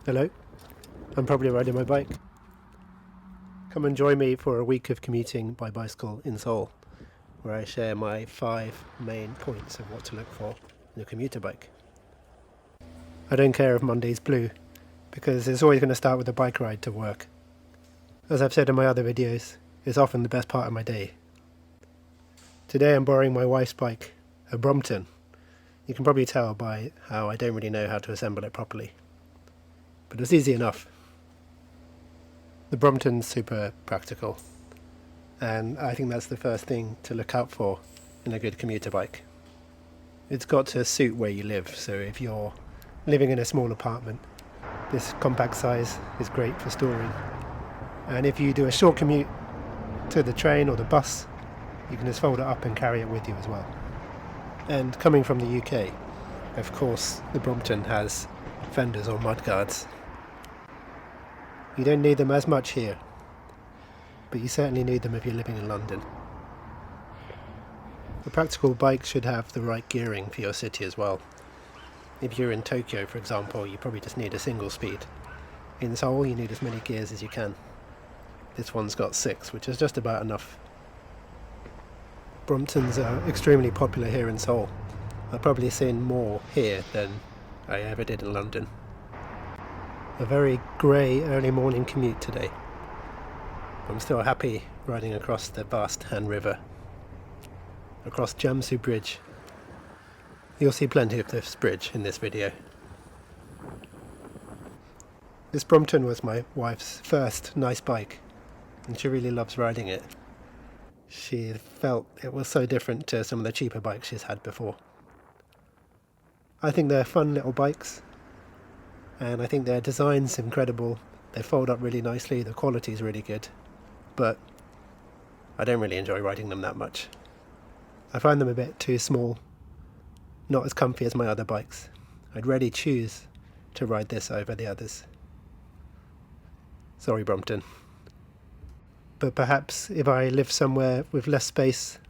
Hello, I'm probably riding my bike. Come and join me for a week of commuting by bicycle in Seoul, where I share my 5 main points of what to look for in a commuter bike. I don't care if Monday's blue, because it's always going to start with a bike ride to work. As I've said in my other videos, it's often the best part of my day. Today I'm borrowing my wife's bike, a Brompton. You can probably tell by how I don't really know how to assemble it properly. But it's easy enough. The Brompton's super practical, and I think that's the first thing to look out for in a good commuter bike. It's got to suit where you live, so if you're living in a small apartment, this compact size is great for storing. And if you do a short commute to the train or the bus, you can just fold it up and carry it with you as well. And coming from the UK, of course, the Brompton has fenders or mudguards. You don't need them as much here, but you certainly need them if you're living in London. A practical bike should have the right gearing for your city as well. If you're in Tokyo, for example, you probably just need a single speed. In Seoul, you need as many gears as you can. This one's got 6, which is just about enough. Bromptons are extremely popular here in Seoul. I've probably seen more here than I ever did in London. A very grey early morning commute today. I'm still happy riding across the vast Han River, across Jamsu Bridge. You'll see plenty of this bridge in this video. This Brompton was my wife's first nice bike, and she really loves riding it. She felt it was so different to some of the cheaper bikes she's had before. I think they're fun little bikes, and I think their design's incredible. They fold up really nicely, the quality's really good, but I don't really enjoy riding them that much. I find them a bit too small, not as comfy as my other bikes. I'd really choose to ride this over the others. Sorry, Brompton. But perhaps if I lived somewhere with less space,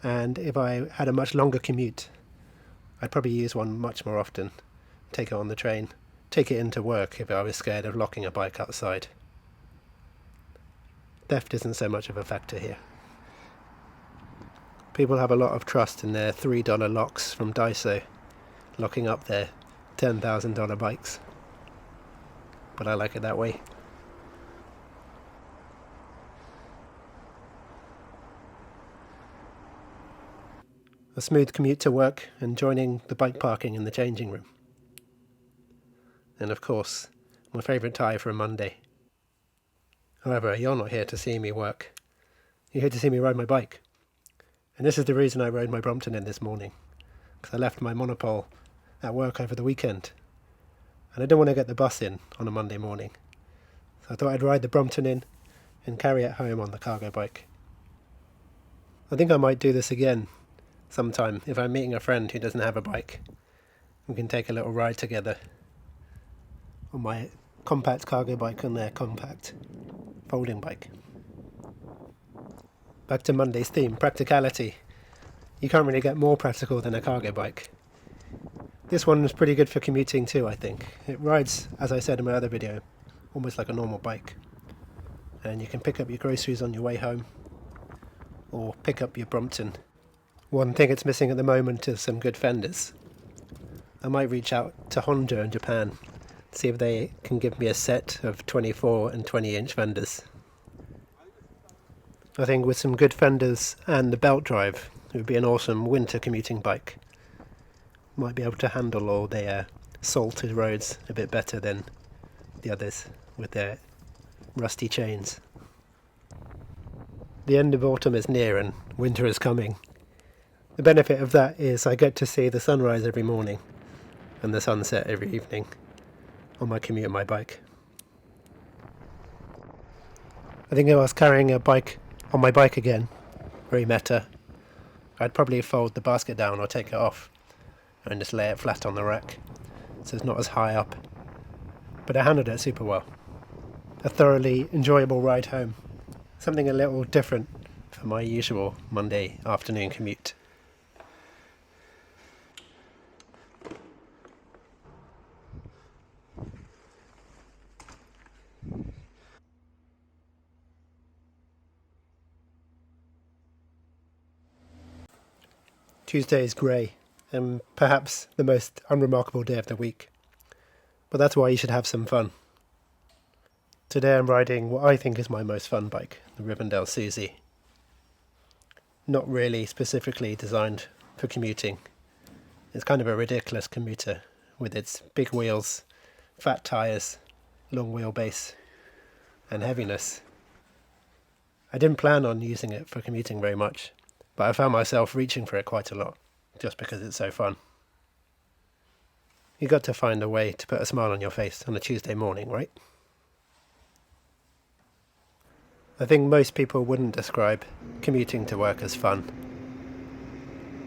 and if I had a much longer commute, I'd probably use one much more often. Take it on the train, take it into work if I was scared of locking a bike outside. Theft isn't so much of a factor here. People have a lot of trust in their $3 locks from Daiso, locking up their $10,000 bikes. But I like it that way. A smooth commute to work and joining the bike parking in the changing room. And of course, my favourite tie for a Monday. However, you're not here to see me work. You're here to see me ride my bike. And this is the reason I rode my Brompton in this morning, because I left my Monopole at work over the weekend, and I didn't want to get the bus in on a Monday morning. So I thought I'd ride the Brompton in and carry it home on the cargo bike. I think I might do this again sometime if I'm meeting a friend who doesn't have a bike. We can take a little ride together on my compact cargo bike and their compact folding bike. Back to Monday's theme, practicality. You can't really get more practical than a cargo bike. This one was pretty good for commuting too, I think. It rides, as I said in my other video, almost like a normal bike. And you can pick up your groceries on your way home, or pick up your Brompton. One thing it's missing at the moment is some good fenders. I might reach out to Honda in Japan, see if they can give me a set of 24 and 20-inch fenders. I think with some good fenders and the belt drive, it would be an awesome winter commuting bike. Might be able to handle all the salted roads a bit better than the others with their rusty chains. The end of autumn is near and winter is coming. The benefit of that is I get to see the sunrise every morning and the sunset every evening on my commute on my bike. I think if I was carrying a bike on my bike again, very meta, I'd probably fold the basket down or take it off and just lay it flat on the rack so it's not as high up. But I handled it super well. A thoroughly enjoyable ride home. Something a little different for my usual Monday afternoon commute. Tuesday is grey and perhaps the most unremarkable day of the week, but that's why you should have some fun. Today I'm riding what I think is my most fun bike, the Rivendells Susie. Not really specifically designed for commuting. It's kind of a ridiculous commuter with its big wheels, fat tyres, long wheelbase and heaviness. I didn't plan on using it for commuting very much, but I found myself reaching for it quite a lot, just because it's so fun. You got to find a way to put a smile on your face on a Tuesday morning, right? I think most people wouldn't describe commuting to work as fun,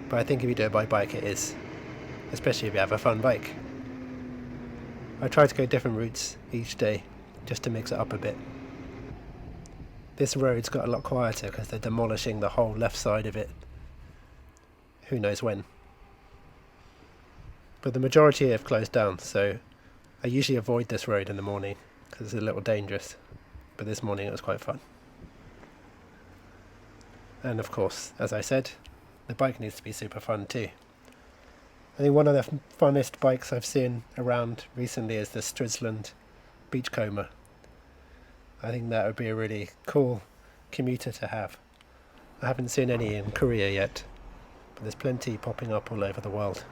but I think if you do it by bike it is, especially if you have a fun bike. I try to go different routes each day, just to mix it up a bit. This road's got a lot quieter because they're demolishing the whole left side of it. Who knows when. But the majority have closed down, so I usually avoid this road in the morning because it's a little dangerous. But this morning it was quite fun. And of course, as I said, the bike needs to be super fun too. I think one of the funnest bikes I've seen around recently is the Stridsland Beachcomber. I think that would be a really cool commuter to have. I haven't seen any in Korea yet, but there's plenty popping up all over the world.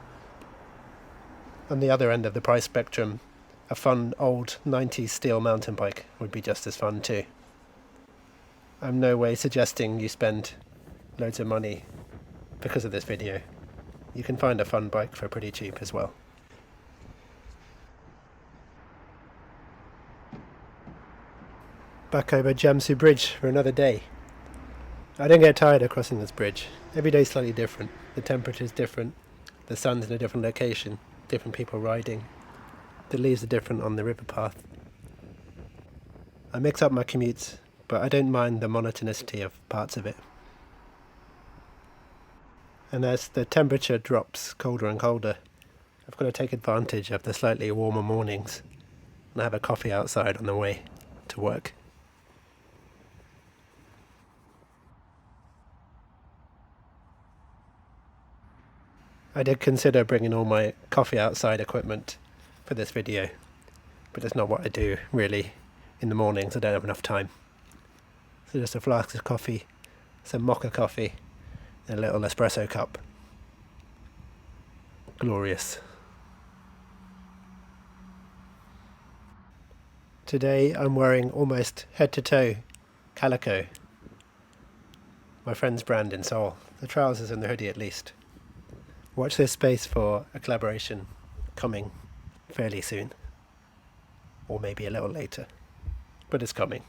On the other end of the price spectrum, a fun old 90s steel mountain bike would be just as fun too. I'm no way suggesting you spend loads of money because of this video. You can find a fun bike for pretty cheap as well. Back over Jamsu Bridge for another day. I don't get tired of crossing this bridge. Every day is slightly different. The temperature's different, the sun's in a different location, different people riding. The leaves are different on the river path. I mix up my commutes, but I don't mind the monotonicity of parts of it. And as the temperature drops colder and colder, I've got to take advantage of the slightly warmer mornings and have a coffee outside on the way to work. I did consider bringing all my coffee outside equipment for this video, but it's not what I do really in the mornings. I don't have enough time. So just a flask of coffee, some mocha coffee, and a little espresso cup. Glorious. Today I'm wearing almost head to toe calico, my friend's brand in Seoul, the trousers and the hoodie at least. Watch this space for a collaboration coming fairly soon, or maybe a little later, but it's coming.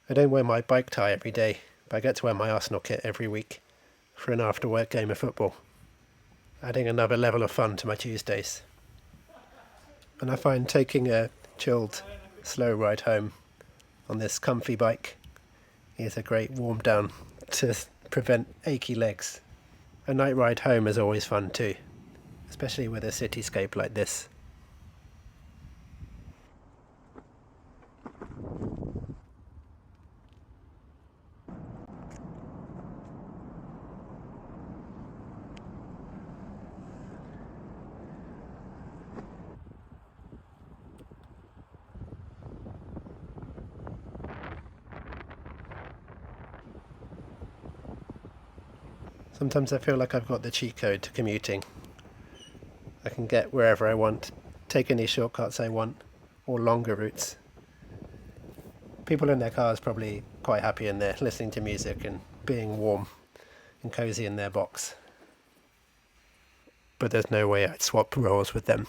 I don't wear my bike tie every day, but I get to wear my Arsenal kit every week for an after work game of football, adding another level of fun to my Tuesdays. And I find taking a chilled, slow ride home on this comfy bike is a great warm down to prevent achy legs. A night ride home is always fun too, especially with a cityscape like this. Sometimes I feel like I've got the cheat code to commuting. I can get wherever I want, take any shortcuts I want, or longer routes. People in their cars probably quite happy in there, listening to music and being warm and cosy in their box. But there's no way I'd swap roles with them.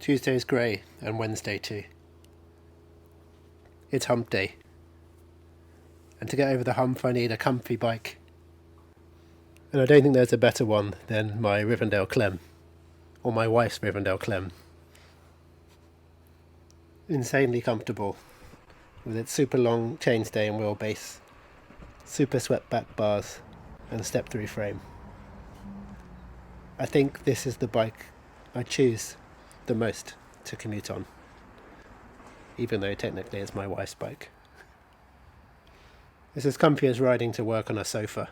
Tuesday's grey and Wednesday too. It's hump day. And to get over the hump I need a comfy bike. And I don't think there's a better one than my Rivendell Clem. Or my wife's Rivendell Clem. Insanely comfortable. With its super long chainstay and wheelbase. super swept back bars and step through frame. I think this is the bike I choose the most to commute on, even though technically it's my wife's bike. It's as comfy as riding to work on a sofa.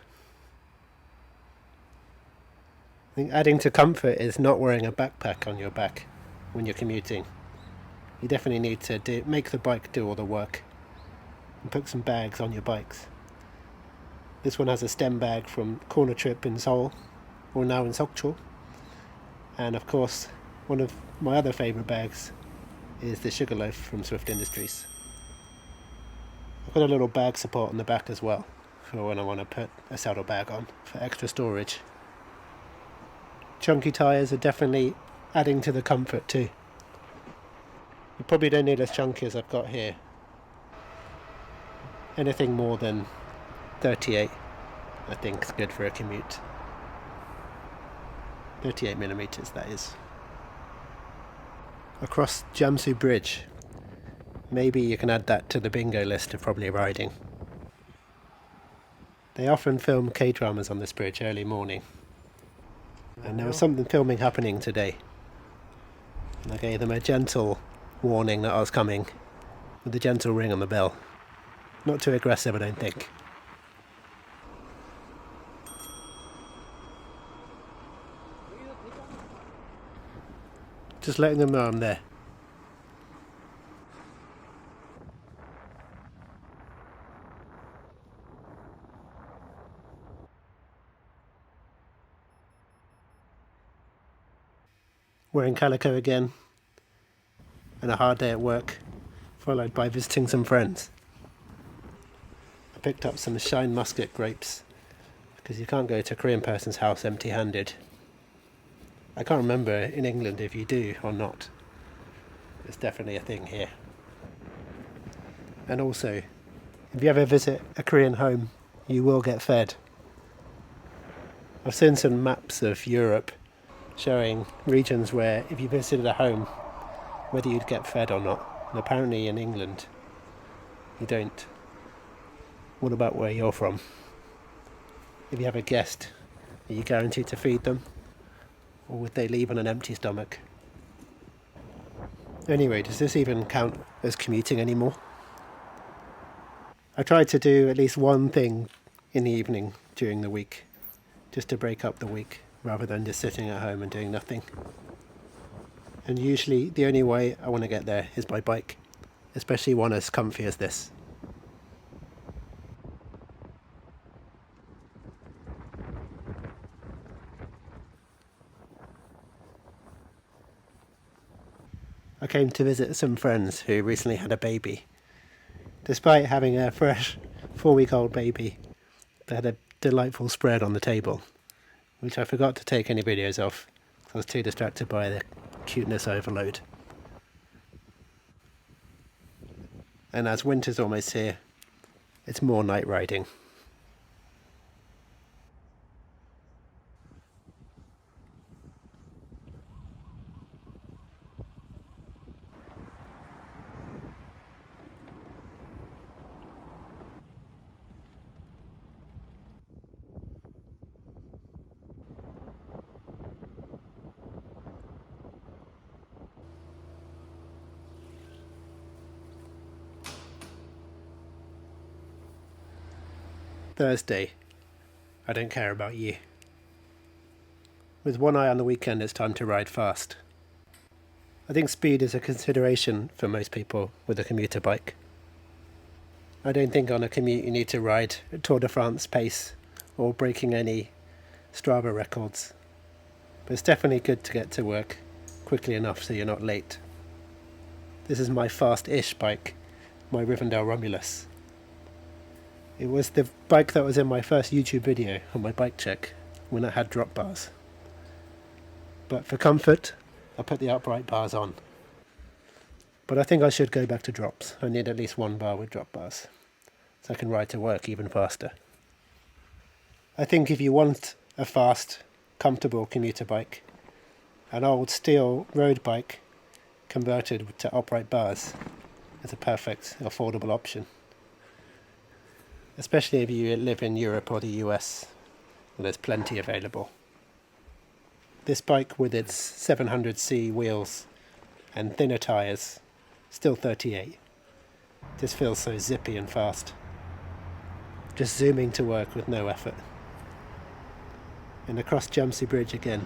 I think adding to comfort is not wearing a backpack on your back when you're commuting. You definitely need to make the bike do all the work and put some bags on your bikes. This one has a stem bag from Corner Trip in Seoul, or now in Seoul. And of course, one of my other favourite bags is the Sugarloaf from Swift Industries. I've got a little bag support on the back as well, for when I want to put a saddle bag on, for extra storage. Chunky tyres are definitely adding to the comfort too. You probably don't need as chunky as I've got here. Anything more than 38 I think is good for a commute. 38mm that is. Across Jamsu Bridge. Maybe you can add that to the bingo list of probably riding. They often film K-dramas on this bridge early morning. And there was something filming happening today. And I gave them a gentle warning that I was coming, with a gentle ring on the bell. Not too aggressive, I don't think. Just letting them know I'm there. Wearing calico again, and a hard day at work, followed by visiting some friends. I picked up some Shine Muscat grapes, because you can't go to a Korean person's house empty-handed. I can't remember in England if you do or not. It's definitely a thing here. And also, if you ever visit a Korean home, you will get fed. I've seen some maps of Europe showing regions where if you visited a home, whether you'd get fed or not. And apparently in England, you don't. What about where you're from? If you have a guest, are you guaranteed to feed them? Or would they leave on an empty stomach? Anyway, does this even count as commuting anymore? I try to do at least one thing in the evening during the week, just to break up the week, rather than just sitting at home and doing nothing. And usually the only way I want to get there is by bike, especially one as comfy as this. I came to visit some friends who recently had a baby. Despite having a fresh 4-week-old baby, they had a delightful spread on the table, which I forgot to take any videos of. I was too distracted by the cuteness overload. And as winter's almost here, it's more night riding. Thursday. I don't care about you. With one eye on the weekend, it's time to ride fast. I think speed is a consideration for most people with a commuter bike. I don't think on a commute you need to ride at Tour de France pace or breaking any Strava records. But it's definitely good to get to work quickly enough so you're not late. This is my fast-ish bike, my Rivendell Romulus. It was the bike that was in my first YouTube video on my bike check when I had drop bars. But for comfort, I put the upright bars on. But I think I should go back to drops. I need at least one bar with drop bars, so I can ride to work even faster. I think if you want a fast, comfortable commuter bike, an old steel road bike converted to upright bars is a perfect, affordable option. especially if you live in Europe or the US, where there's plenty available. This bike with its 700C wheels and thinner tyres, still 38, just feels so zippy and fast. Just zooming to work with no effort. And across Jamsey Bridge again.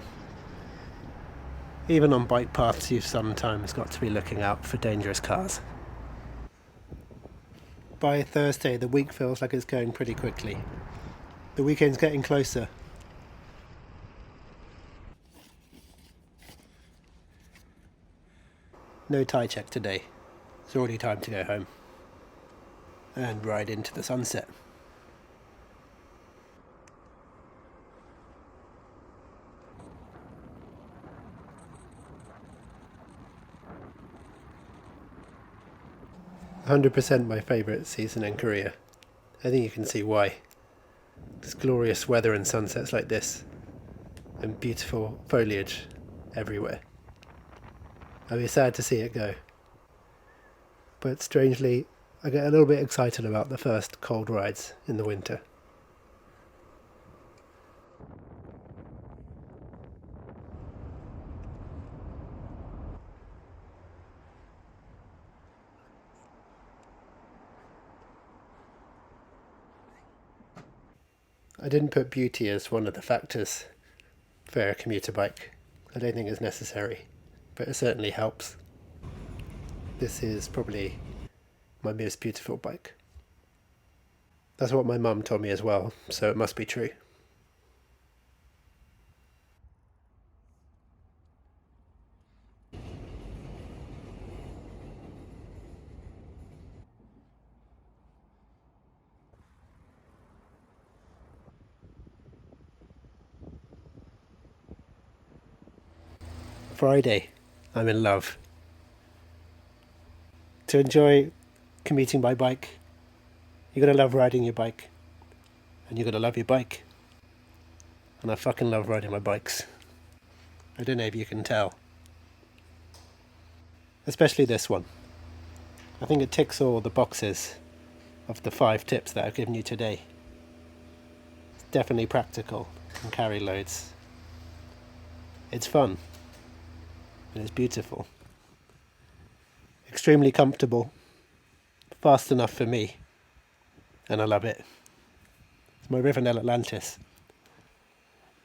Even on bike paths you've sometimes got to be looking out for dangerous cars. By Thursday the week feels like it's going pretty quickly. The weekend's getting closer. No tie check today. It's already time to go home. And ride into the sunset. "100% my favourite season in Korea. I think you can see why. It's glorious weather and sunsets like this, and beautiful foliage everywhere. I'd be sad to see it go. But strangely, I get a little bit excited about the first cold rides in the winter. I didn't put beauty as one of the factors for a commuter bike. I don't think it's necessary, but it certainly helps. This is probably my most beautiful bike. That's what my mum told me as well, so it must be true. Friday, I'm in love. To enjoy commuting by bike, you gotta love riding your bike, and you gotta love your bike. And I fucking love riding my bikes. I don't know if you can tell. Especially this one. I think it ticks all the boxes of the 5 tips that I've given you today. It's definitely practical and carry loads. It's fun. And it's beautiful. Extremely comfortable. Fast enough for me. And I love it. It's my Rivendell Atlantis.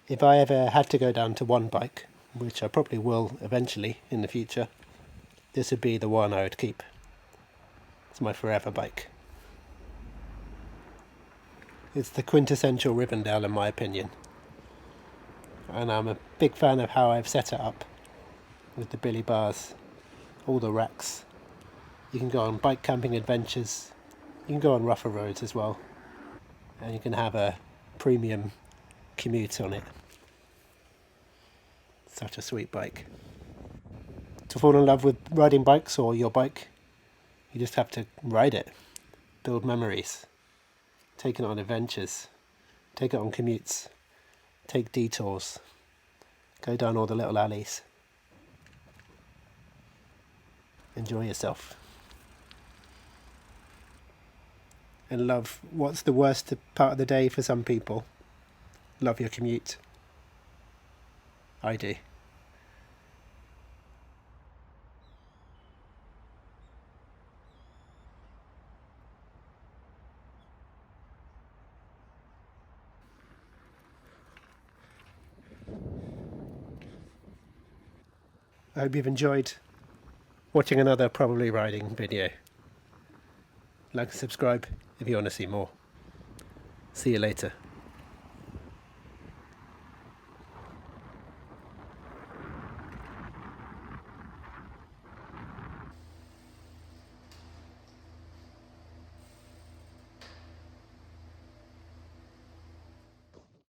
If I ever had to go down to one bike, which I probably will eventually in the future, this would be the one I would keep. It's my forever bike. It's the quintessential Rivendell in my opinion. And I'm a big fan of how I've set it up. With the billy bars, all the racks. You can go on bike camping adventures. You can go on rougher roads as well. And you can have a premium commute on it. Such a sweet bike. To fall in love with riding bikes or your bike, you just have to ride it. Build memories. Take it on adventures. Take it on commutes. Take detours. Go down all the little alleys. Enjoy yourself. And love what's the worst part of the day for some people. Love your commute. I do. I hope you've enjoyed watching another probably riding video. Like and subscribe if you want to see more. See you later.